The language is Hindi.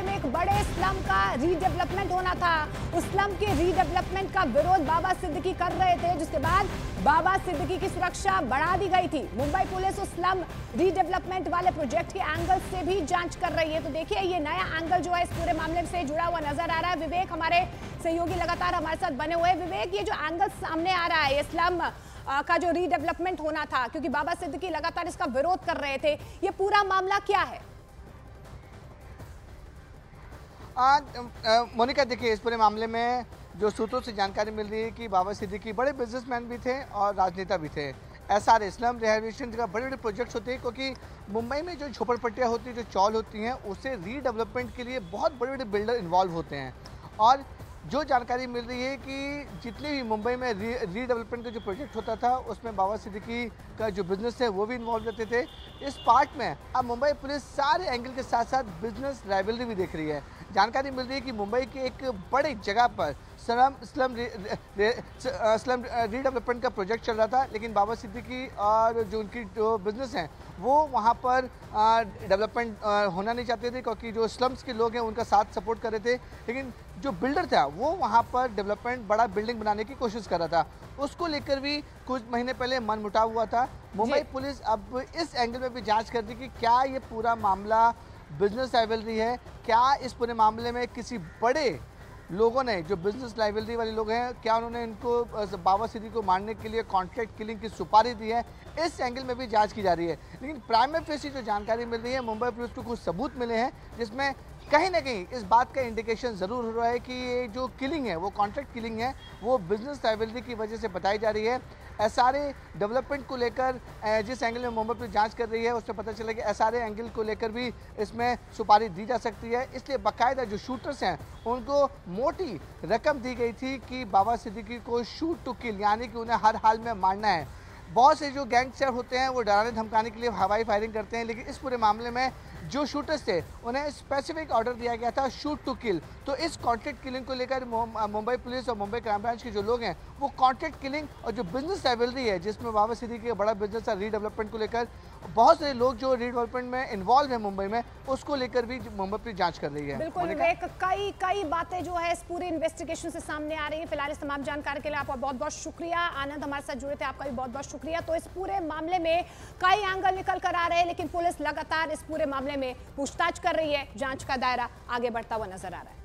में एक बड़े स्लम का रीडेवलपमेंट होना था। उस स्लम के रीडेवलपमेंट का विरोध बाबा सिद्दीकी कर रहे थे, जिसके बाद बाबा सिद्दीकी की सुरक्षा बढ़ा दी गई थी। मुंबई पुलिस उस स्लम रीडेवलपमेंट वाले प्रोजेक्ट के एंगल से भी जांच कर रही है। तो देखिए, ये नया एंगल जो है इस पूरे मामले से जुड़ा हुआ नजर आ रहा है। विवेक हमारे सहयोगी लगातार हमारे साथ बने हुए हैं। विवेक, ये जो एंगल सामने आ रहा है, ये स्लम का जो रीडेवलपमेंट होना था, क्योंकि बाबा सिद्दीकी लगातार इसका विरोध कर रहे थे, ये पूरा मामला क्या है? मोनिका, देखिए, इस पूरे मामले में जो सूत्रों से जानकारी मिल रही है कि बाबा सिद्दीकी बड़े बिजनेसमैन भी थे और राजनेता भी थे। एसआर इस्लाम रिहैबिलिटेशन का बड़े बड़े प्रोजेक्ट्स होते हैं, क्योंकि मुंबई में जो झोपड़पट्टियाँ होती हैं, जो चौल होती हैं, उससे रीडेवलपमेंट के लिए बहुत बड़े बड़े बिल्डर इन्वॉल्व होते हैं। और जो जानकारी मिल रही है कि जितने भी मुंबई में रीडेवलपमेंट का जो प्रोजेक्ट होता था, उसमें बाबा सिद्दीकी का जो बिजनेस है वो भी इन्वॉल्व रहते थे। इस पार्ट में अब मुंबई पुलिस सारे एंगल के साथ साथ बिजनेस राइवलरी भी देख रही है। जानकारी मिल रही है कि मुंबई के एक बड़ी जगह पर स्लम रीडेवलपमेंट का प्रोजेक्ट चल रहा था, लेकिन बाबा सिद्दीकी और जो उनकी जो बिजनेस हैं वो वहाँ पर डेवलपमेंट होना नहीं चाहते थे, क्योंकि जो स्लम्स के लोग हैं उनका साथ सपोर्ट कर रहे थे। लेकिन जो बिल्डर था वो वहाँ पर डेवलपमेंट बड़ा बिल्डिंग बनाने की कोशिश कर रहा था। उसको लेकर भी कुछ महीने पहले मनमुटाव हुआ था। मुंबई पुलिस अब इस एंगल में भी जांच कर रही कि क्या ये पूरा मामला बिजनेस राइवलरी है, क्या इस पूरे मामले में किसी बड़े लोगों ने, जो बिजनेस राइवलरी वाले लोग हैं, क्या उन्होंने इनको बाबा सिद्दीकी को मारने के लिए कॉन्ट्रैक्ट किलिंग की सुपारी दी है। इस एंगल में भी जांच की जा रही है। लेकिन प्राइमरी फेसी जो जानकारी मिल रही है, मुंबई पुलिस को कुछ सबूत मिले हैं जिसमें कहीं ना कहीं इस बात का इंडिकेशन ज़रूर हो रहा है कि ये जो किलिंग है, वो कॉन्ट्रैक्ट किलिंग है, वो बिजनेस राइवलरी की वजह से बताई जा रही है। एसआरए डेवलपमेंट को लेकर जिस एंगल में मुंबई पुलिस जांच कर रही है, उससे पता चला कि एसआरए एंगल को लेकर भी इसमें सुपारी दी जा सकती है। इसलिए बाकायदा जो शूटर्स हैं उनको मोटी रकम दी गई थी कि बाबा सिद्दीकी को शूट टू किल, यानी कि उन्हें हर हाल में मारना है। बहुत से जो गैंगस्टर होते हैं वो डराने धमकाने के लिए हवाई फायरिंग करते हैं, लेकिन इस पूरे मामले में जो शूटर्स थे उन्हें स्पेसिफिक ऑर्डर दिया गया था शूट टू किल। तो इस कॉन्ट्रैक्ट किलिंग को लेकर मुंबई पुलिस और मुंबई क्राइम ब्रांच के जो लोग हैं वो कॉन्ट्रैक्ट किलिंग और जो बिजनेस राइवलरी है, जिसमें बाबा सिद्दीकी का बड़ा बिजनेस है रीडेवलपमेंट को लेकर, बहुत सारे लोग जो रीडेवलपमेंट में इन्वॉल्व है मुंबई में, उसको लेकर भी मुंबई पुलिस जांच कर रही है। बिल्कुल, कई बातें जो है इस पूरी इन्वेस्टिगेशन से सामने आ रही है। फिलहाल इस तमाम जानकारी के लिए आपका बहुत बहुत शुक्रिया। आनंद हमारे साथ जुड़े थे, आपका भी बहुत बहुत शुक्रिया। तो इस पूरे मामले में कई एंगल निकल कर आ रहे हैं, लेकिन पुलिस लगातार इस पूरे मामले में पूछताछ कर रही है। जांच का दायरा आगे बढ़ता हुआ नजर आ रहा है।